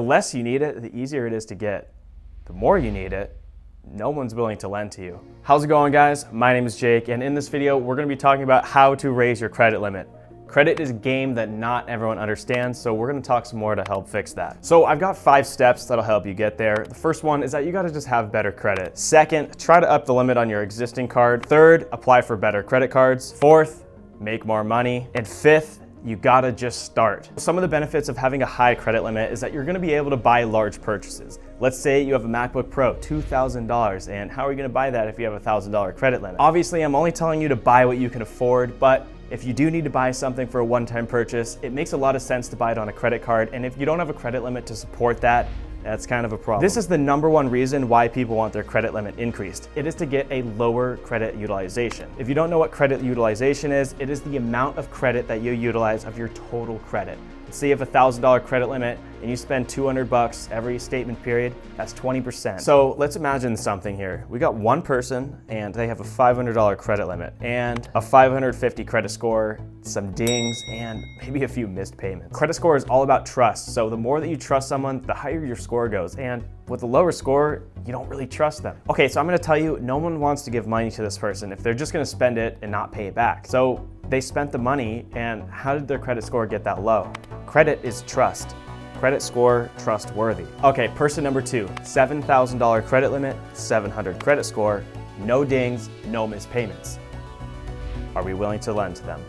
The less you need it, the easier it is to get. The more you need it, no one's willing to lend to you. How's it going, guys? My name is Jake, and in this video, we're gonna be talking about how to raise your credit limit. Credit is a game that not everyone understands, so we're gonna talk some more to help fix that. So I've got 5 steps that'll help you get there. The first one is that you gotta just have better credit. Second, try to up the limit on your existing card. Third, apply for better credit cards. Fourth, make more money. And fifth, you gotta just start. Some of the benefits of having a high credit limit is that you're gonna be able to buy large purchases. Let's say you have a MacBook Pro, $2,000, and how are you gonna buy that if you have a $1,000 credit limit? Obviously, I'm only telling you to buy what you can afford, but if you do need to buy something for a one-time purchase, it makes a lot of sense to buy it on a credit card, and if you don't have a credit limit to support that, that's kind of a problem. This is the #1 reason why people want their credit limit increased. It is to get a lower credit utilization. If you don't know what credit utilization is, it is the amount of credit that you utilize of your total credit. Say you have a $1,000 credit limit and you spend $200 every statement period, that's 20%. So let's imagine something here. We got one person and they have a $500 credit limit and a 550 credit score, some dings, and maybe a few missed payments. Credit score is all about trust. So the more that you trust someone, the higher your score goes. And with a lower score, you don't really trust them. Okay, so I'm gonna tell you, no one wants to give money to this person if they're just gonna spend it and not pay it back. So they spent the money, and how did their credit score get that low? Credit is trust. Credit score, trustworthy. Okay, person number 2, $7,000 credit limit, 700 credit score, no dings, no missed payments. Are we willing to lend to them?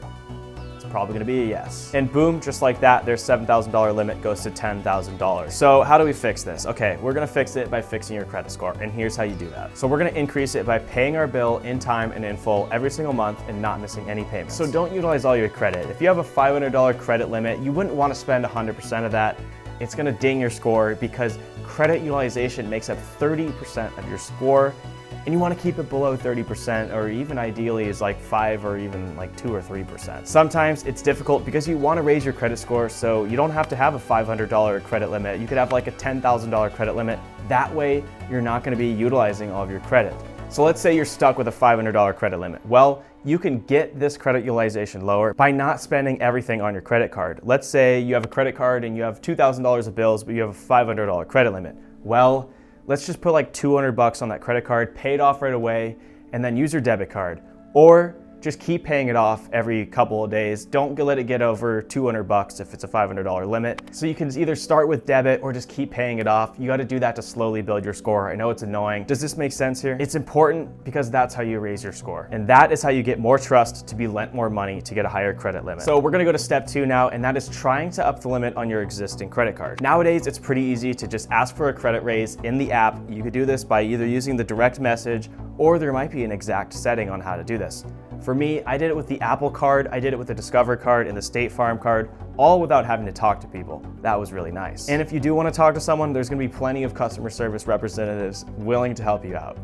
It's probably gonna be a yes. And boom, just like that, their $7,000 limit goes to $10,000. So how do we fix this? Okay, we're gonna fix it by fixing your credit score, and here's how you do that. So we're gonna increase it by paying our bill in time and in full every single month and not missing any payments. So don't utilize all your credit. If you have a $500 credit limit, you wouldn't wanna spend 100% of that. It's gonna ding your score because credit utilization makes up 30% of your score, and you want to keep it below 30%, or even ideally is like 5 or even like 2 or 3%. Sometimes it's difficult because you want to raise your credit score, so you don't have to have a $500 credit limit. You could have like a $10,000 credit limit. That way, you're not going to be utilizing all of your credit. So let's say you're stuck with a $500 credit limit. Well, you can get this credit utilization lower by not spending everything on your credit card. Let's say you have a credit card and you have $2,000 of bills, but you have a $500 credit limit. Well, let's just put like $200 on that credit card, pay it off right away, and then use your debit card. Or just keep paying it off every couple of days. Don't let it get over $200 if it's a $500 limit. So you can either start with debit or just keep paying it off. You gotta do that to slowly build your score. I know it's annoying. Does this make sense here? It's important because that's how you raise your score. And that is how you get more trust to be lent more money to get a higher credit limit. So we're gonna go to step 2 now, and that is trying to up the limit on your existing credit card. Nowadays, it's pretty easy to just ask for a credit raise in the app. You could do this by either using the direct message, or there might be an exact setting on how to do this. For me, I did it with the Apple card, I did it with the Discover card and the State Farm card, all without having to talk to people. That was really nice. And if you do want to talk to someone, there's going to be plenty of customer service representatives willing to help you out.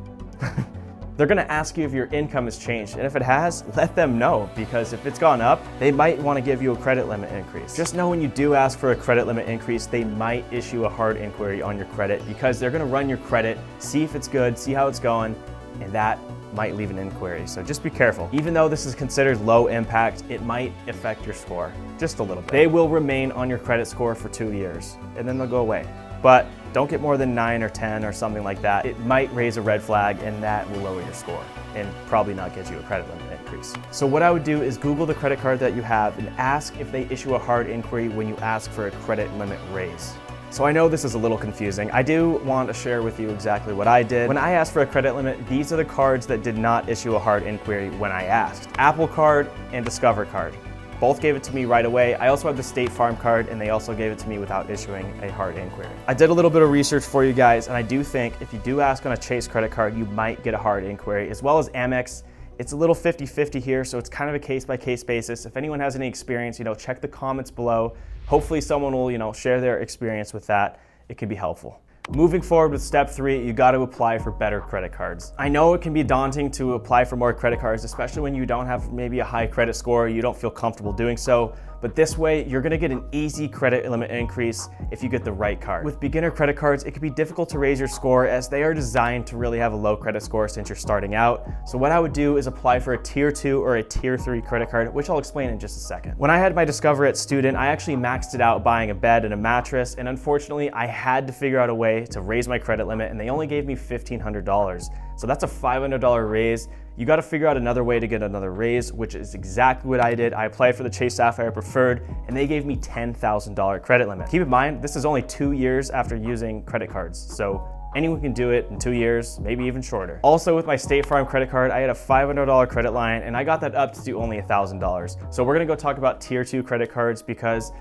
They're going to ask you if your income has changed, and if it has, let them know, because if it's gone up, they might want to give you a credit limit increase. Just know when you do ask for a credit limit increase, they might issue a hard inquiry on your credit, because they're going to run your credit, see if it's good, see how it's going, and that might leave an inquiry, so just be careful. Even though this is considered low impact, it might affect your score just a little bit. They will remain on your credit score for 2 years, and then they'll go away. But don't get more than 9 or 10 or something like that. It might raise a red flag, and that will lower your score and probably not get you a credit limit increase. So what I would do is Google the credit card that you have and ask if they issue a hard inquiry when you ask for a credit limit raise. So I know this is a little confusing. I do want to share with you exactly what I did. When I asked for a credit limit, these are the cards that did not issue a hard inquiry when I asked. Apple card and Discover card. Both gave it to me right away. I also have the State Farm card, and they also gave it to me without issuing a hard inquiry. I did a little bit of research for you guys, and I do think if you do ask on a Chase credit card, you might get a hard inquiry, as well as Amex. It's a little 50-50 here, so it's kind of a case-by-case basis. If anyone has any experience, check the comments below. Hopefully someone will, share their experience with that. It could be helpful. Moving forward with step 3, you got to apply for better credit cards. I know it can be daunting to apply for more credit cards, especially when you don't have maybe a high credit score, you don't feel comfortable doing so, but this way you're gonna get an easy credit limit increase if you get the right card. With beginner credit cards, it can be difficult to raise your score as they are designed to really have a low credit score since you're starting out. So what I would do is apply for a tier 2 or a tier 3 credit card, which I'll explain in just a second. When I had my Discover It student, I actually maxed it out buying a bed and a mattress, and unfortunately I had to figure out a way to raise my credit limit, and they only gave me $1,500. So that's a $500 raise. You got to figure out another way to get another raise, which is exactly what I did. I applied for the Chase Sapphire Preferred, and they gave me $10,000 credit limit. Keep in mind, this is only 2 years after using credit cards, so anyone can do it in 2 years, maybe even shorter. Also, with my State Farm credit card, I had a $500 credit line, and I got that up to only $1,000. So we're gonna go talk about tier 2 credit cards because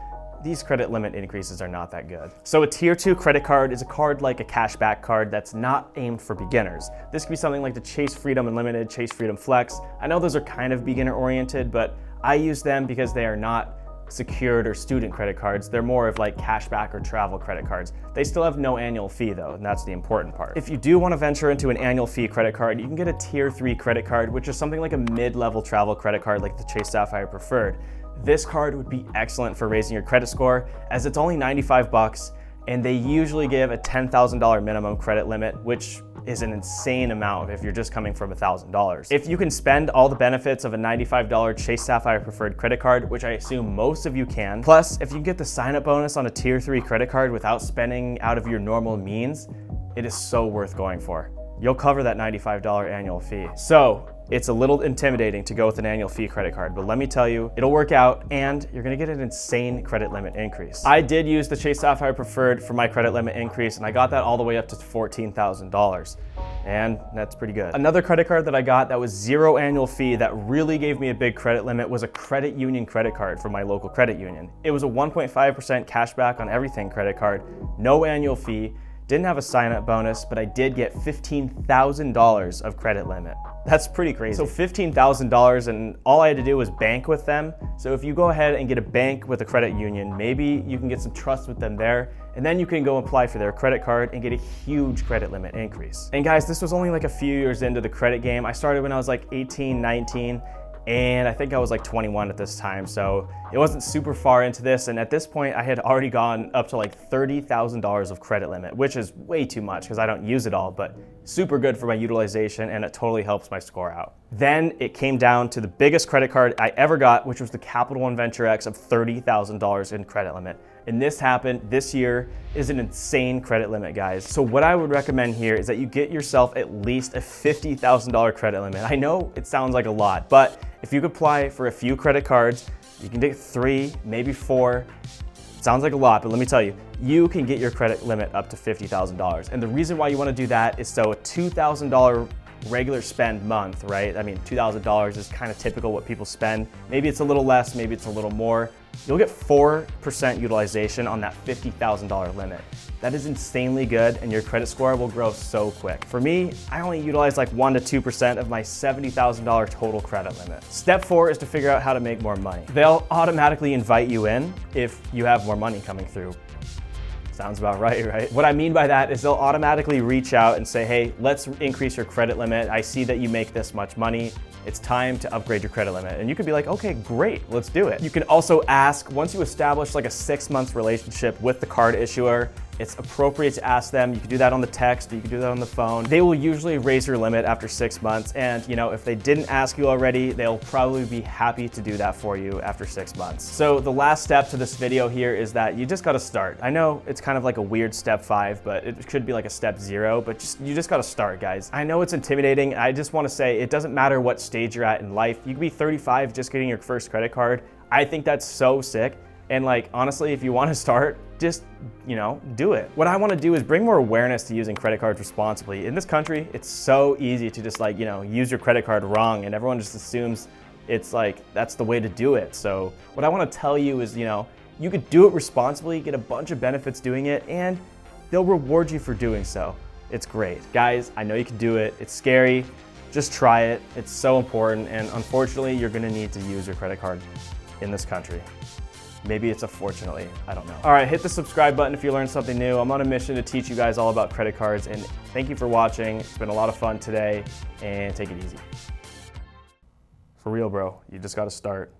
these credit limit increases are not that good. So a tier 2 credit card is a card like a cashback card that's not aimed for beginners. This could be something like the Chase Freedom Unlimited, Chase Freedom Flex. I know those are kind of beginner oriented, but I use them because they are not secured or student credit cards. They're more of like cashback or travel credit cards. They still have no annual fee though, and that's the important part. If you do want to venture into an annual fee credit card, you can get a tier 3 credit card, which is something like a mid-level travel credit card like the Chase Sapphire Preferred. This card would be excellent for raising your credit score as it's only 95 bucks, and they usually give a $10,000 minimum credit limit, which is an insane amount if you're just coming from $1,000. If you can spend all the benefits of a $95 Chase Sapphire Preferred credit card, which I assume most of you can, plus if you get the sign-up bonus on a tier 3 credit card without spending out of your normal means, it is so worth going for. You'll cover that $95 annual fee. So it's a little intimidating to go with an annual fee credit card, but let me tell you, it'll work out and you're gonna get an insane credit limit increase. I did use the Chase Sapphire Preferred for my credit limit increase, and I got that all the way up to $14,000. And that's pretty good. Another credit card that I got that was 0 annual fee that really gave me a big credit limit was a credit union credit card from my local credit union. It was a 1.5% cashback on everything credit card, no annual fee, didn't have a sign-up bonus, but I did get $15,000 of credit limit. That's pretty crazy. So $15,000, and all I had to do was bank with them. So if you go ahead and get a bank with a credit union, maybe you can get some trust with them there, and then you can go apply for their credit card and get a huge credit limit increase. And guys, this was only like a few years into the credit game. I started when I was like 18, 19, and I think I was like 21 at this time, so it wasn't super far into this, and at this point I had already gone up to like $30,000 of credit limit, which is way too much because I don't use it all, but super good for my utilization, and it totally helps my score out. Then it came down to the biggest credit card I ever got, which was the Capital One Venture X of $30,000 in credit limit. And this happened this year. Is an insane credit limit, guys. So what I would recommend here is that you get yourself at least a $50,000 credit limit. I know it sounds like a lot, but if you could apply for a few credit cards, you can get 3, maybe 4. It sounds like a lot, but let me tell you, you can get your credit limit up to $50,000. And the reason why you want to do that is so a $2,000 regular spend month, right? I mean, $2,000 is kind of typical what people spend. Maybe it's a little less, maybe it's a little more. You'll get 4% utilization on that $50,000 limit. That is insanely good, and your credit score will grow so quick. For me, I only utilize like 1 to 2% of my $70,000 total credit limit. Step 4 is to figure out how to make more money. They'll automatically invite you in if you have more money coming through. Sounds about right? What I mean by that is they'll automatically reach out and say, hey, let's increase your credit limit. I see that you make this much money. It's time to upgrade your credit limit. And you could be like, okay, great, let's do it. You can also ask, once you establish like a 6-month relationship with the card issuer, it's appropriate to ask them. You can do that on the text, or you can do that on the phone. They will usually raise your limit after 6 months. And if they didn't ask you already, they'll probably be happy to do that for you after 6 months. So the last step to this video here is that you just gotta start. I know it's kind of like a weird step 5, but it could be like a step 0, but you just gotta start, guys. I know it's intimidating. I just wanna say it doesn't matter what stage you're at in life. You could be 35 just getting your first credit card. I think that's so sick. And like, honestly, if you want to start, just, do it. What I want to do is bring more awareness to using credit cards responsibly. In this country, it's so easy to just like, use your credit card wrong, and everyone just assumes it's like, that's the way to do it. So what I want to tell you is, you could do it responsibly, get a bunch of benefits doing it, and they'll reward you for doing so. It's great. Guys, I know you can do it. It's scary. Just try it. It's so important. And unfortunately, you're going to need to use your credit card in this country. Maybe it's a fortunately, I don't know. All right, hit the subscribe button if you learned something new. I'm on a mission to teach you guys all about credit cards, and thank you for watching. It's been a lot of fun today, and take it easy. For real, bro, you just gotta start.